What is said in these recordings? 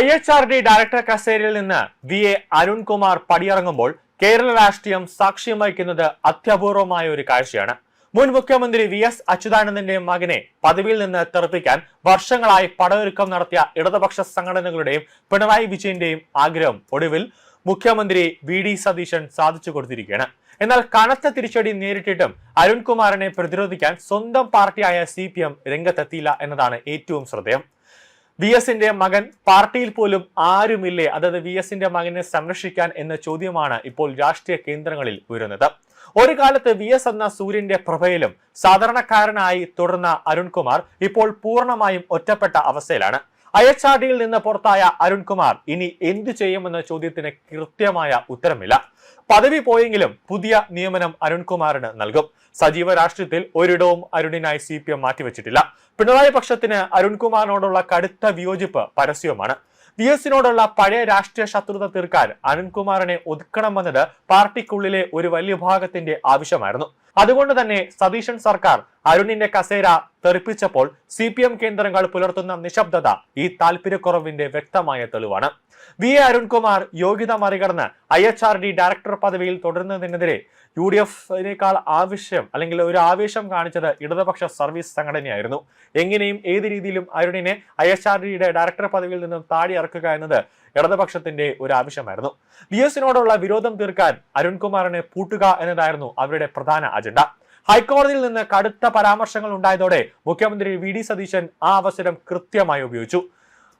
IHRD director കസേരയിൽ നിന്ന് VA Arunkumar പടിയിറങ്ങുമ്പോൾ Kerala രാഷ്ട്രീയം സാക്ഷ്യം വഹിക്കുന്നത് അത്യപൂർവമായ ഒരു കാഴ്ചയാണ്. മുൻ മുഖ്യമന്ത്രി VS അച്യുതാനന്ദന്റെ മകനെ പദവിയിൽ നിന്ന് തെറിപ്പിക്കാൻ വർഷങ്ങളായി പടയൊരുക്കം നടത്തിയ ഇടതുപക്ഷ സംഘടനകളുടെയും പിണറായി വിജയന്റെയും ആഗ്രഹം ഒടുവിൽ മുഖ്യമന്ത്രി VD സതീശൻ സാധിച്ചു കൊടുത്തിരിക്കുകയാണ്. എന്നാൽ കനത്ത തിരിച്ചടി നേരിട്ടിട്ടും അരുൺകുമാറിനെ പ്രതിരോധിക്കാൻ സ്വന്തം പാർട്ടിയായ CPM രംഗത്തെത്തിയില്ല എന്നതാണ് ഏറ്റവും ശ്രദ്ധേയം. VSന്റെ മകൻ പാർട്ടിയിൽ പോലും ആരുമില്ലേ, അതായത് VSന്റെ മകനെ സംരക്ഷിക്കാൻ എന്ന ചോദ്യമാണ് ഇപ്പോൾ രാഷ്ട്രീയ കേന്ദ്രങ്ങളിൽ ഉയരുന്നത്. ഒരു കാലത്ത് VS എന്ന സൂര്യന്റെ പ്രഭയിലും സാധാരണക്കാരനായി തുടർന്ന അരുൺകുമാർ ഇപ്പോൾ പൂർണ്ണമായും ഒറ്റപ്പെട്ട അവസ്ഥയിലാണ്. IHRDയിൽ നിന്ന് പുറത്തായ അരുൺകുമാർ ഇനി എന്തു ചെയ്യുമെന്ന ചോദ്യത്തിന് കൃത്യമായ ഉത്തരമില്ല. പദവി പോയെങ്കിലും പുതിയ നിയമനം അരുൺകുമാറിന് നൽകും. സജീവ രാഷ്ട്രീയത്തിൽ ഒരിടവും അരുണിനായി CPM മാറ്റിവെച്ചിട്ടില്ല. പിണറായി പക്ഷത്തിന് അരുൺകുമാറിനോടുള്ള കടുത്ത വിയോജിപ്പ് പരസ്യവുമാണ്. VSനോടുള്ള പഴയ രാഷ്ട്രീയ ശത്രുത തീർക്കാൻ അരുൺകുമാറിനെ ഒതുക്കണമെന്നത് പാർട്ടിക്കുള്ളിലെ ഒരു വലിയ വിഭാഗത്തിന്റെ ആവശ്യമായിരുന്നു. അതുകൊണ്ട് തന്നെ സതീശൻ സർക്കാർ അരുണിന്റെ കസേര തെറിപ്പിച്ചപ്പോൾ CPM കേന്ദ്രങ്ങൾ പുലർത്തുന്ന നിശബ്ദത ഈ താല്പര്യക്കുറവിന്റെ വ്യക്തമായ തെളിവാണ്. VA അരുൺകുമാർ യോഗ്യത മറികടന്ന് IHRD ഡയറക്ടർ പദവിയിൽ തുടരുന്നതിനെതിരെ UDFനേക്കാൾ ഒരു ആവേശം കാണിച്ചത് ഇടതുപക്ഷ സർവീസ് സംഘടനയായിരുന്നു. എങ്ങനെയും ഏത് രീതിയിലും അരുണിനെ IHRDയുടെ ഡയറക്ടർ പദവിയിൽ നിന്നും താഴെ ഇറക്കുക എന്നത് ഇടതുപക്ഷത്തിന്റെ ഒരു ആവശ്യമായിരുന്നു. VSനോടുള്ള വിരോധം തീർക്കാൻ അരുൺകുമാറിനെ പൂട്ടുക എന്നതായിരുന്നു അവരുടെ പ്രധാന അജണ്ട. ഹൈക്കോടതിയിൽ നിന്ന് കടുത്ത പരാമർശങ്ങൾ ഉണ്ടായതോടെ മുഖ്യമന്ത്രി VD സതീശൻ ആ അവസരം കൃത്യമായി ഉപയോഗിച്ചു.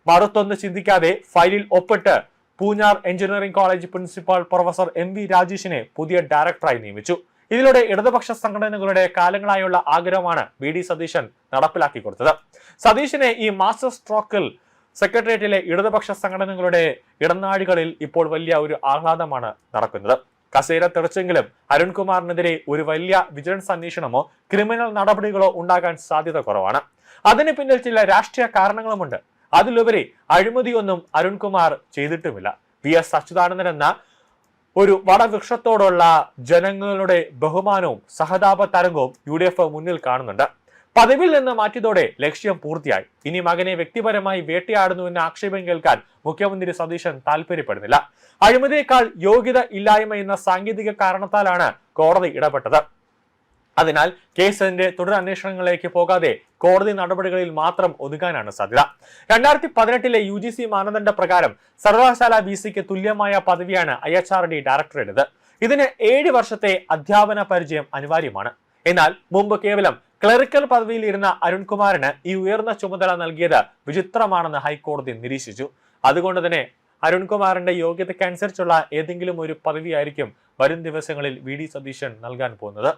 മറുത്തൊന്ന് ചിന്തിക്കാതെ ഫയലിൽ ഒപ്പിട്ട് Poonjar engineering college principal professor MV രാജേഷിനെ പുതിയ ഡയറക്ടറായി നിയമിച്ചു. ഇതിലൂടെ ഇടതുപക്ഷ സംഘടനകളുടെ കാലങ്ങളായുള്ള ആഗ്രഹമാണ് VD സതീശൻ നടപ്പിലാക്കി കൊടുത്തത്. സതീശനെ ഈ മാസ്റ്റർ സ്ട്രോക്കിൽ സെക്രട്ടേറിയറ്റിലെ ഇടതുപക്ഷ സംഘടനകളുടെ ഇടനാഴികളിൽ ഇപ്പോൾ വലിയ ഒരു ആഹ്ലാദമാണ് നടക്കുന്നത്. കസേര തെറിച്ചെങ്കിലും അരുൺകുമാറിനെതിരെ ഒരു വലിയ വിജിലൻസ് അന്വേഷണമോ ക്രിമിനൽ നടപടികളോ ഉണ്ടാകാൻ സാധ്യത കുറവാണ്. അതിന് പിന്നിൽ ചില രാഷ്ട്രീയ കാരണങ്ങളുമുണ്ട്. അതിലുപരി അഴിമതിയൊന്നും അരുൺകുമാർ ചെയ്തിട്ടുമില്ല. VS അച്യുതാനന്ദൻ എന്ന ഒരു വടവൃക്ഷത്തോടുള്ള ജനങ്ങളുടെ ബഹുമാനവും സഹതാപ തരംഗവും UDF മുന്നിൽ കാണുന്നുണ്ട്. പദവിയിൽ നിന്ന് മാറ്റിയതോടെ ലക്ഷ്യം പൂർത്തിയായി. ഇനി മകനെ വ്യക്തിപരമായി വേട്ടയാടുന്നുവെന്ന ആക്ഷേപം കേൾക്കാൻ മുഖ്യമന്ത്രി സതീശൻ താല്പര്യപ്പെടുന്നില്ല. അഴിമതിയേക്കാൾ യോഗ്യത ഇല്ലായ്മ എന്ന സാങ്കേതിക കാരണത്താലാണ് കോടതി ഇടപെട്ടത്. അതിനാൽ കേസിന്റെ തുടർ അന്വേഷണങ്ങളിലേക്ക് പോകാതെ കോടതി നടപടികളിൽ മാത്രം ഒതുങ്ങാനാണ് സാധ്യത. 2018 UGC മാനദണ്ഡ പ്രകാരം സർവകലാശാല VCക്ക് തുല്യമായ പദവിയാണ് IHRD ഡയറക്ടറുടേത്. ഇതിന് 7 വർഷത്തെ അധ്യാപന പരിചയം അനിവാര്യമാണ്. എന്നാൽ മുമ്പ് കേവലം ക്ലറിക്കൽ പദവിയിൽ ഇരുന്ന അരുൺകുമാറിന് ഈ ഉയർന്ന ചുമതല നൽകിയത് വിചിത്രമാണെന്ന് ഹൈക്കോടതി നിരീക്ഷിച്ചു. അതുകൊണ്ട് തന്നെ അരുൺകുമാറിന്റെ യോഗ്യതയ്ക്കനുസരിച്ചുള്ള ഏതെങ്കിലും ഒരു പദവിയായിരിക്കും വരും ദിവസങ്ങളിൽ VD സതീശൻ നൽകാൻ പോകുന്നത്.